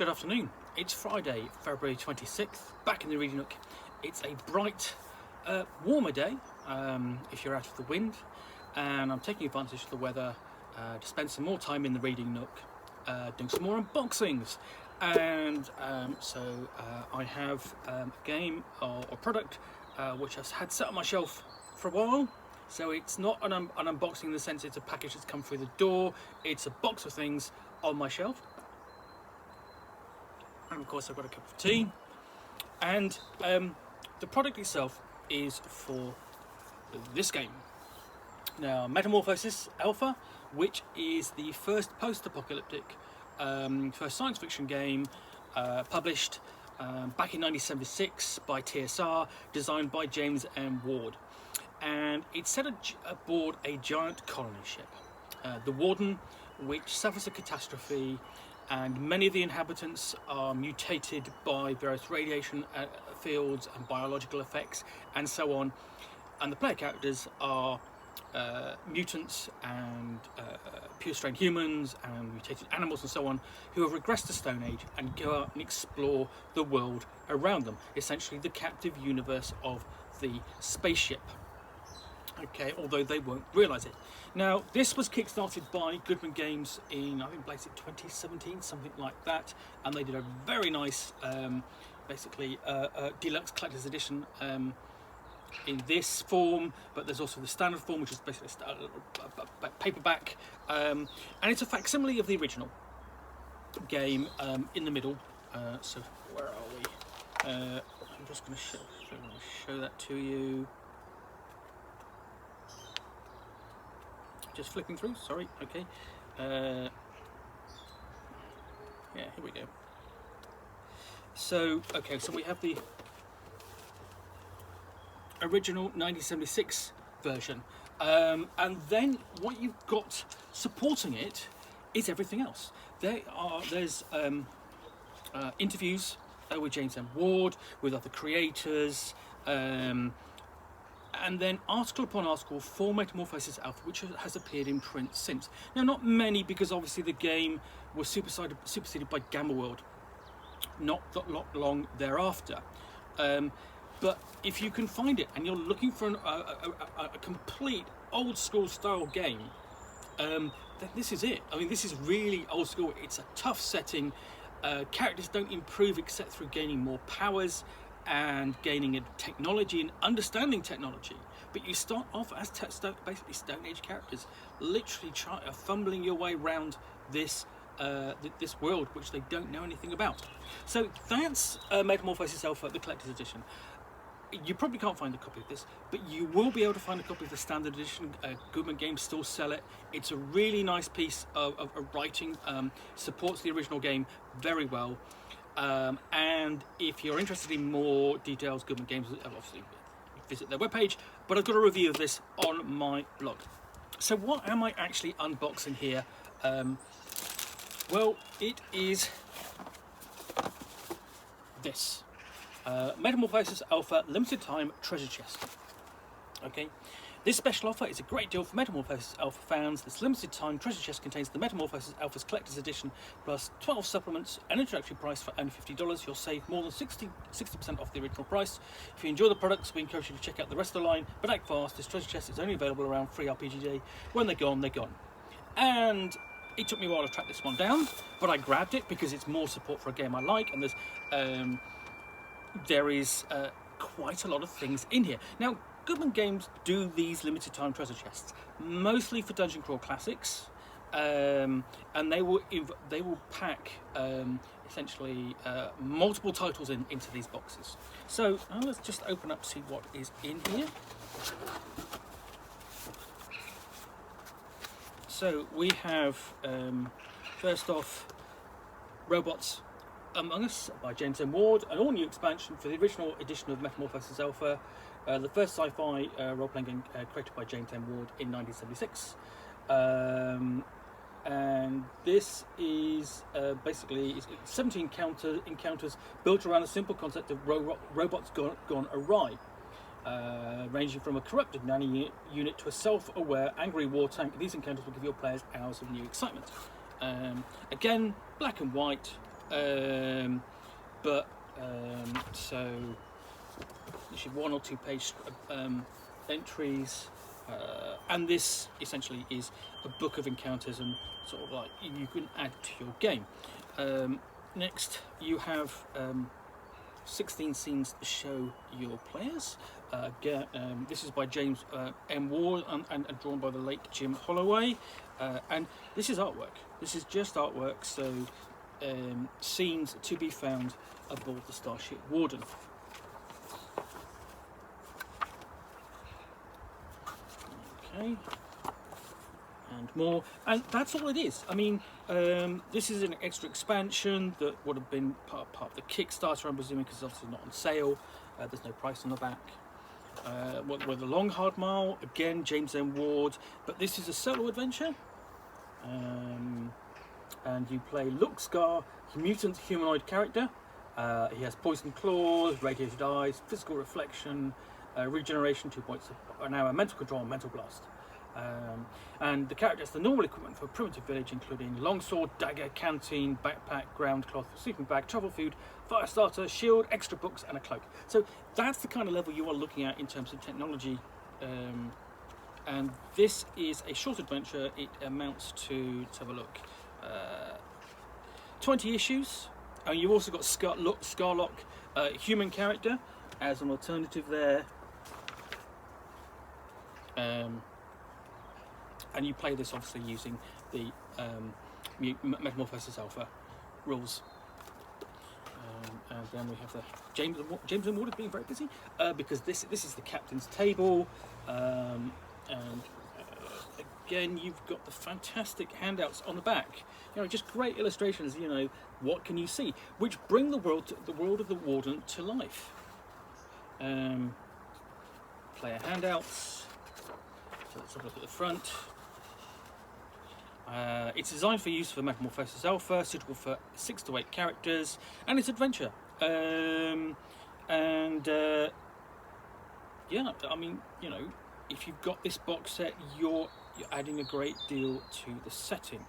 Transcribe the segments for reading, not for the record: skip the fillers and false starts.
Good afternoon. It's Friday, February 26th, back in the Reading Nook. It's a bright, warmer day, if you're out of the wind, and I'm taking advantage of the weather to spend some more time in the Reading Nook, doing some more unboxings. And so I have a game or product which I've had set on my shelf for a while. So it's not an unboxing in the sense it's a package that's come through the door. It's a box of things on my shelf. And of course I've got a cup of tea. And the product itself is for this game. Now, Metamorphosis Alpha, which is the first post-apocalyptic, first science fiction game published back in 1976 by TSR, designed by James M. Ward. And it's set aboard a giant colony ship, the Warden, which suffers a catastrophe, and many of the inhabitants are mutated by various radiation fields and biological effects and so on. And the player characters are mutants and pure strain humans and mutated animals and so on, who have regressed to Stone Age and go out and explore the world around them, essentially the captive universe of the spaceship. Okay, although they won't realise it. Now, this was kickstarted by Goodman Games in, I think, 2017, something like that, and they did a very nice, basically, deluxe collector's edition in this form, but there's also the standard form, which is basically a paperback, and it's a facsimile of the original game in the middle. So, where are we? I'm just going to show that to you. Just flipping through, sorry, okay. Yeah, here we go. So, okay, so we have the original 1976 version. And then what you've got supporting it is everything else. There's interviews with James M. Ward, with other creators, and then article upon article for Metamorphosis Alpha, which has appeared in print since. Now, not many, because obviously the game was superseded by Gamma World not long thereafter. But if you can find it and you're looking for a complete old school style game, then this is it. I mean, this is really old school. It's a tough setting. Characters don't improve except through gaining more powers and gaining a technology and understanding technology, but you start off as basically Stone Age characters, literally fumbling your way around this this world which they don't know anything about. So that's Metamorphosis Alpha, the collector's edition. You probably can't find a copy of this, but you will be able to find a copy of the standard edition. Goodman Games still sell it. It's a really nice piece of writing, supports the original game very well. And if you're interested in more details, Goodman Games, obviously visit their webpage, but I've got a review of this on my blog. So what am I actually unboxing here? Well, it is this Metamorphosis Alpha Limited Time Treasure Chest. Okay. This special offer is a great deal for Metamorphosis Alpha fans. This limited time treasure chest contains the Metamorphosis Alpha's Collector's Edition, plus 12 supplements, an introductory price for only $50. You'll save more than 60% off the original price. If you enjoy the products, we encourage you to check out the rest of the line, but act fast. This treasure chest is only available around free RPG Day. When they're gone, they're gone. And it took me a while to track this one down, but I grabbed it because it's more support for a game I like, and there is quite a lot of things in here. Now, Goodman Games do these limited time treasure chests mostly for Dungeon Crawl Classics, and they will pack essentially multiple titles into these boxes. So let's just open up, see what is in here. So we have first off Robots Among Us by James M. Ward, an all-new expansion for the original edition of Metamorphosis Alpha, the first sci-fi role-playing game created by James M. Ward in 1976. And this is basically 17 encounters built around a simple concept of robots gone awry. Ranging from a corrupted nanny unit to a self-aware, angry war tank, these encounters will give your players hours of new excitement. Again, black and white, So usually 1 or 2 page entries, and this essentially is a book of encounters and sort of like you can add to your game. Next you have 16 scenes to show your players. This is by James M. Ward and drawn by the late Jim Holloway, and this is artwork. This is just artwork, so scenes to be found aboard the Starship Warden. Okay, and more, and that's all it is. I mean, this is an extra expansion that would have been part of the Kickstarter, I'm presuming, because it's obviously not on sale. There's no price on the back. With a Long Hard Mile, again James M. Ward, but this is a solo adventure, and you play Look Scar, mutant humanoid character. He has poisoned claws, radiated eyes, physical reflection, regeneration 2 points an hour, mental control, and mental blast. And the character has the normal equipment for a primitive village, including longsword, dagger, canteen, backpack, ground cloth, sleeping bag, travel food, fire starter, shield, extra books, and a cloak. So that's the kind of level you are looking at in terms of technology. And this is a short adventure. It amounts to, let's have a look, 20 issues. And you've also got Scarlock, human character, as an alternative there. And you play this obviously using the Metamorphosis Alpha rules. And then we have the James and Ward being very busy because this is the captain's table, and again you've got the fantastic handouts on the back. You know, just great illustrations. You know, what can you see, which bring the world of the Warden to life. Player handouts. So let's have a look at the front. It's designed for use for Metamorphosis Alpha, suitable for 6 to 8 characters, and it's adventure. Yeah, I mean, you know, if you've got this box set, you're adding a great deal to the setting.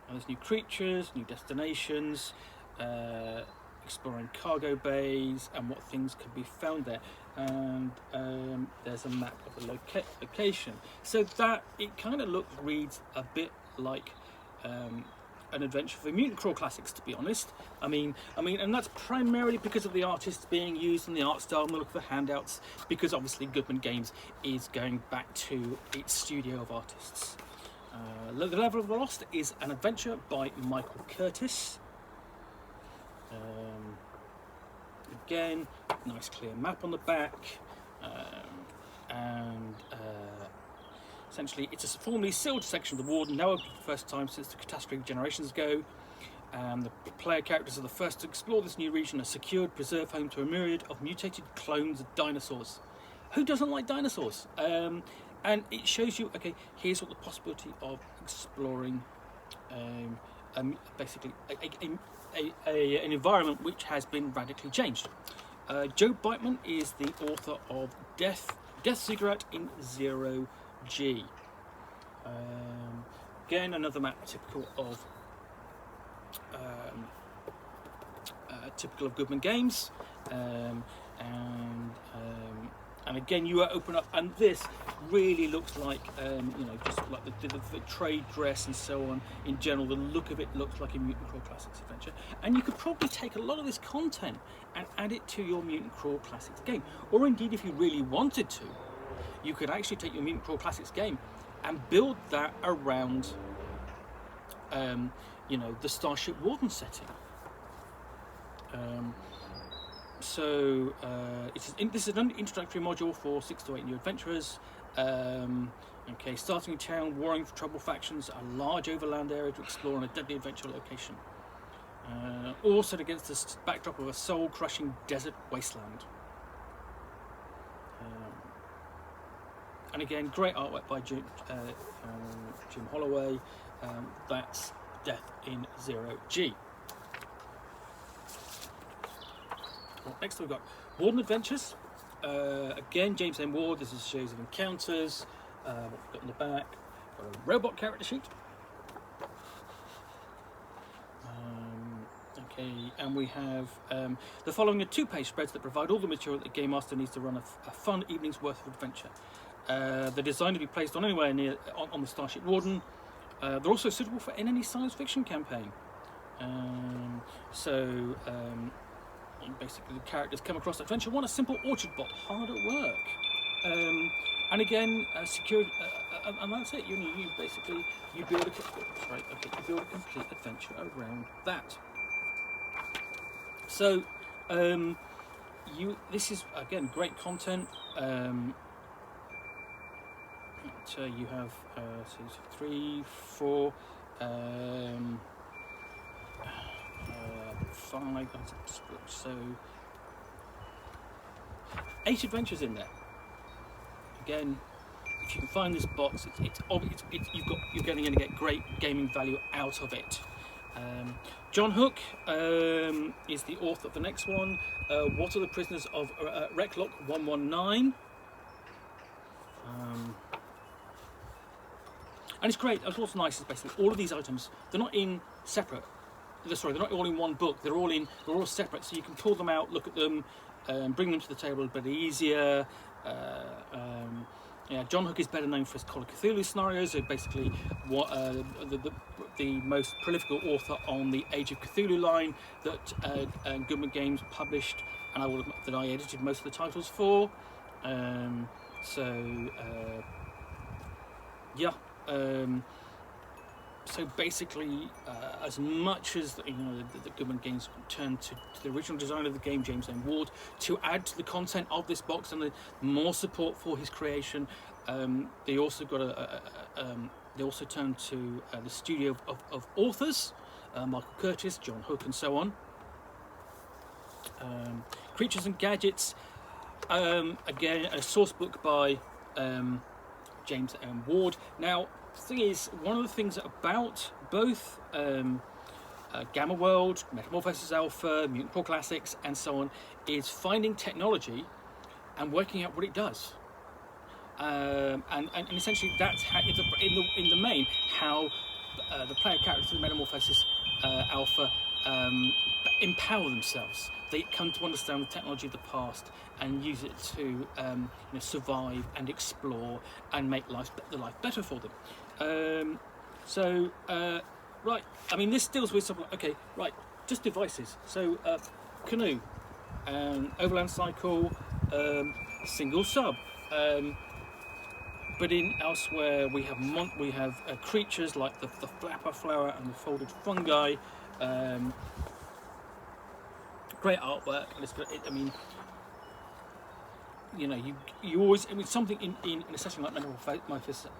And there's new creatures, new destinations, exploring cargo bays, and what things can be found there. And there's a map of the location, so that it kind of reads a bit like an adventure for Mutant Crawl Classics, to be honest. I mean, and that's primarily because of the artists being used and the art style and the look of the handouts, because obviously Goodman Games is going back to its studio of artists. The Level of the Lost is an adventure by Michael Curtis. Again, nice clear map on the back, and essentially it's a formerly sealed section of the Warden, now open for the first time since the catastrophe generations ago. The player characters are the first to explore this new region, a secured, preserved home to a myriad of mutated clones of dinosaurs. Who doesn't like dinosaurs? And it shows you, okay, here's what the possibility of exploring basically an environment which has been radically changed. Joe Beitman is the author of Death Cigarette in 0G. Again, another map typical of Goodman Games, and again you open up, and this really looks like you know, just like the trade dress and so on. In general, the look of it looks like a Mutant Crawl Classics adventure, and you could probably take a lot of this content and add it to your Mutant Crawl Classics game, or indeed, if you really wanted to, you could actually take your Mutant Crawl Classics game and build that around you know, the Starship Warden setting. This is an introductory module for 6 to 8 new adventurers. Okay, starting in town, warring for trouble factions, a large overland area to explore, and a deadly adventure location. All set against the backdrop of a soul-crushing desert wasteland. And again, great artwork by Jim Holloway. That's Death in 0G. Next we've got Warden Adventures. Again, James M. Ward. This is a series of encounters. What we've got in the back, got a robot character sheet. Okay, and we have the following are 2-page spreads that provide all the material that the Game Master needs to run a fun evening's worth of adventure. They're designed to be placed on anywhere near on the Starship Warden. They're also suitable for any science fiction campaign. Basically, the characters come across adventure. Want a simple orchard bot, hard at work, and again, secured, and that's it. You basically build you build a complete adventure around that. So, this is again great content. You have 3, 4, 5, so 8 adventures in there. Again, if you can find this box, you're going to get great gaming value out of it. John Hook is the author of the next one. What are the Prisoners of Recklock 119? And it's great. What's nice is basically all of these items, they're not in separate. They're not all in one book. They're all separate, so you can pull them out, look at them, bring them to the table a bit easier. John Hook is better known for his Call of Cthulhu scenarios. So basically, what the most prolific author on the Age of Cthulhu line that Goodman Games published, and that I edited most of the titles for. So basically, as much as the Goodman Games turned to the original design of the game, James M. Ward, to add to the content of this box and the more support for his creation, they also turned to the studio of authors, Michael Curtis, John Hook, and so on. Creatures and Gadgets, again a source book by James M. Ward. Now, the thing is, one of the things about both Gamma World, Metamorphosis Alpha, Mutant Core Classics, and so on, is finding technology and working out what it does. And essentially, that's how, in the main, how the player characters of Metamorphosis Alpha empower themselves. They come to understand the technology of the past and use it to survive and explore and make the life better for them. Right, I mean, this deals with something. Okay, right, just devices. So canoe, overland cycle, single sub. But in elsewhere we have creatures like the flapper flower and the folded fungi. Great artwork. You always, something in a setting like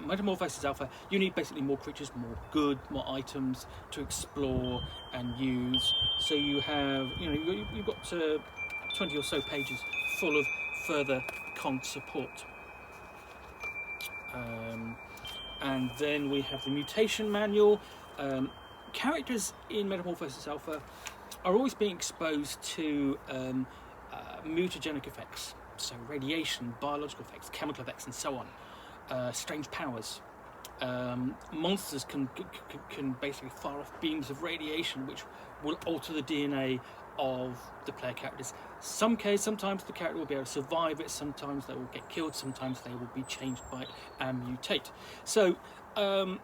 Metamorphosis Alpha, you need basically more creatures, more items to explore and use. So you have, you've got 20 or so pages full of further support. And then we have the Mutation Manual. Characters in Metamorphosis Alpha are always being exposed to mutagenic effects, so radiation, biological effects, chemical effects, and so on. Strange powers. Monsters can basically fire off beams of radiation which will alter the DNA of the player characters. Sometimes the character will be able to survive it, sometimes they will get killed, sometimes they will be changed by it and mutate. So, and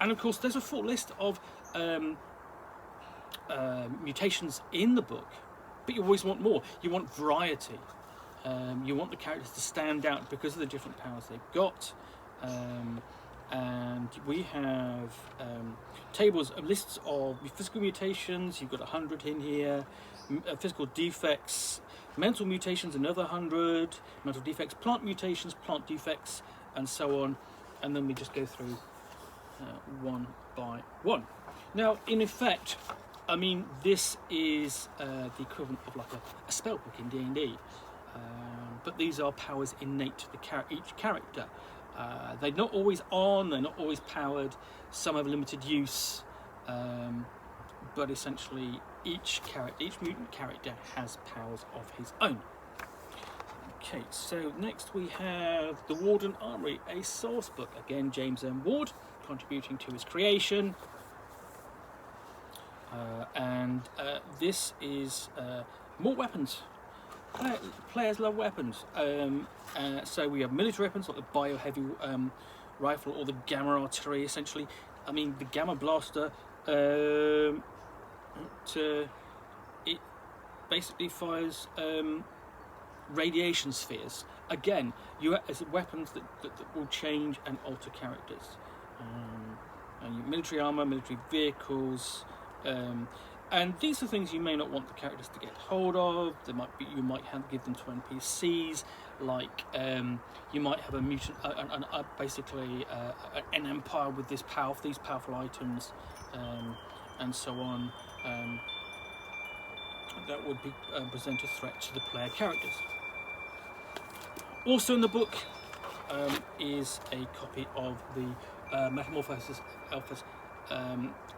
of course there's a full list of mutations in the book, but you always want more. You want variety. You want the characters to stand out because of the different powers they've got. And we have tables of lists of physical mutations. You've got 100 in here. Physical defects, mental mutations, another 100. Mental defects, plant mutations, plant defects, and so on. And then we just go through one by one. Now, in effect, I mean, this is the equivalent of like a spell book in D&D. But these are powers innate to each character. They're not always on, they're not always powered, some have limited use, but essentially each mutant character has powers of his own. Okay, so next we have the Warden Armory, a source book. Again, James M. Ward contributing to his creation. and this is more weapons. Players love weapons. So we have military weapons like the bio-heavy rifle or the gamma artillery, essentially. I mean, the gamma blaster, it basically fires radiation spheres. Again, as weapons that will change and alter characters. And military armor, military vehicles, and these are things you may not want the characters to get hold of. You might have to give them to NPCs, like you might have a mutant, basically an empire with these powerful items, and so on. That would be present a threat to the player characters. Also in the book is a copy of the Metamorphosis Alpha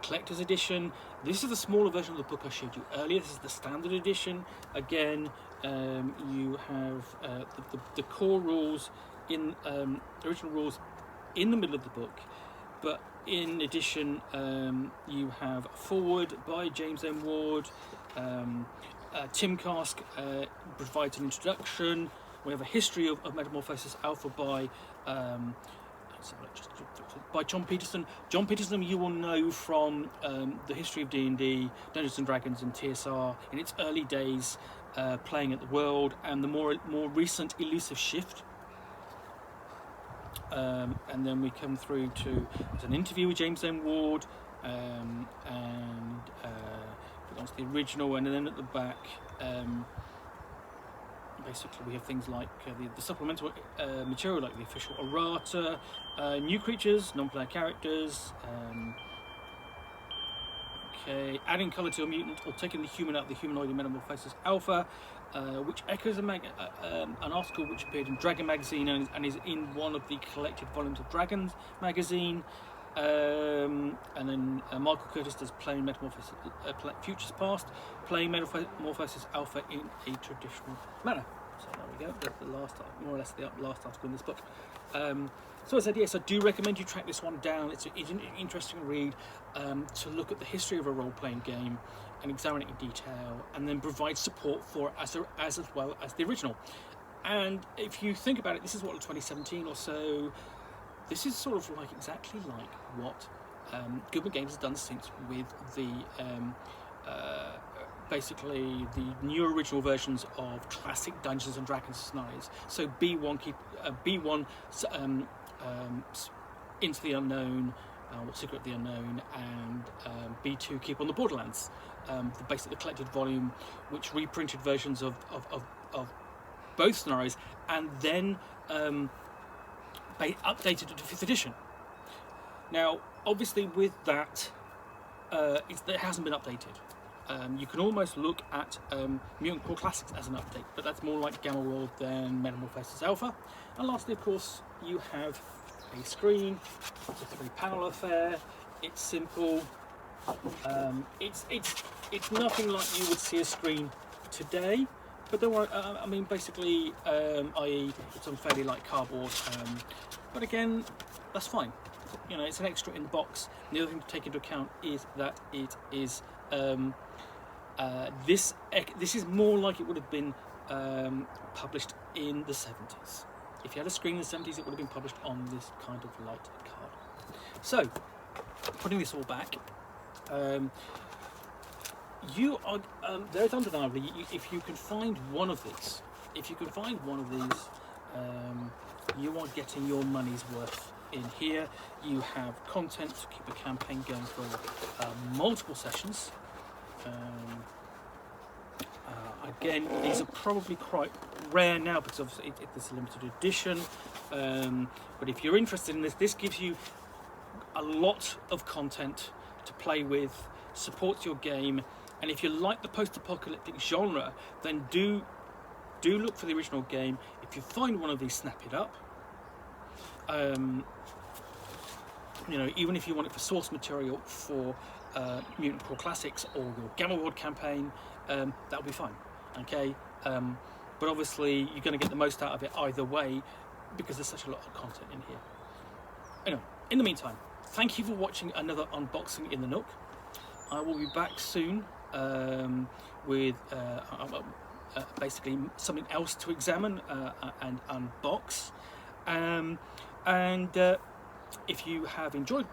Collector's Edition. This is the smaller version of the book I showed you earlier. This is the standard edition. Again, you have the core rules in original rules in the middle of the book, but in addition, you have a foreword by James M. Ward. Tim Cask provides an introduction. We have a history of Metamorphosis Alpha by John Peterson. John Peterson you will know from the history of D&D, Dungeons & Dragons and TSR in its early days, playing at the World, and the more recent Elusive Shift. And then we come through to there's an interview with James M. Ward, and that's the original, and then at the back basically we have things like the supplemental material, like the official errata, new creatures, non-player characters, adding colour to a mutant or taking the human out of the humanoid in Metamorphosis Alpha, which echoes an article which appeared in Dragon magazine and is in one of the collected volumes of Dragons magazine. And then Michael Curtis does playing Metamorphosis Futures Past, playing Metamorphosis Alpha in a traditional manner. So there we go. That's the last, more or less, the last article in this book. So as I said, yes, I do recommend you track this one down. It's an interesting read to look at the history of a role-playing game and examine it in detail, and then provide support for it as well as the original. And if you think about it, this is what, 2017 or so. This is sort of like exactly like what Goodman Games has done since with the basically the new original versions of classic Dungeons and Dragons scenarios. So B1 Into the Unknown, or Secret of the Unknown, and B2 Keep on the Borderlands. The collected volume, which reprinted versions of both scenarios, and then updated it to 5th edition. Now, obviously, with that, it hasn't been updated. You can almost look at Mutant Core Classics as an update, but that's more like Gamma World than Metamorphosis Alpha. And lastly, of course, you have a screen. It's a 3-panel affair. It's simple. It's nothing like you would see a screen today. But don't worry, I mean, basically, i.e. it's on fairly light cardboard, but again, that's fine. You know, it's an extra in the box. And the other thing to take into account is that it is, this is more like it would have been published in the 70s. If you had a screen in the 70s, it would have been published on this kind of light card. So, putting this all back, you are there's undeniably, if you can find one of these, you are getting your money's worth in here. You have content to keep a campaign going for multiple sessions. Again, these are probably quite rare now because obviously it's a limited edition, but if you're interested in this gives you a lot of content to play with, supports your game. And if you like the post-apocalyptic genre, then do look for the original game. If you find one of these, snap it up. You know, even if you want it for source material for Mutant Core Classics or your Gamma World campaign, that'll be fine. Okay, but obviously you're going to get the most out of it either way because there's such a lot of content in here. Anyway, in the meantime, thank you for watching another unboxing in the Nook. I will be back soon with basically something else to examine and unbox. If you have enjoyed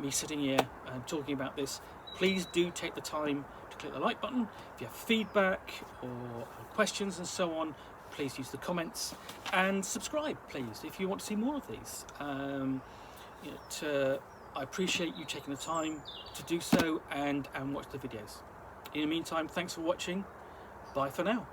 me sitting here and talking about this, please do take the time to click the like button. If you have feedback or questions and so on, please use the comments, and subscribe please if you want to see more of these. I appreciate you taking the time to do so and watch the videos. In the meantime, thanks for watching. Bye for now.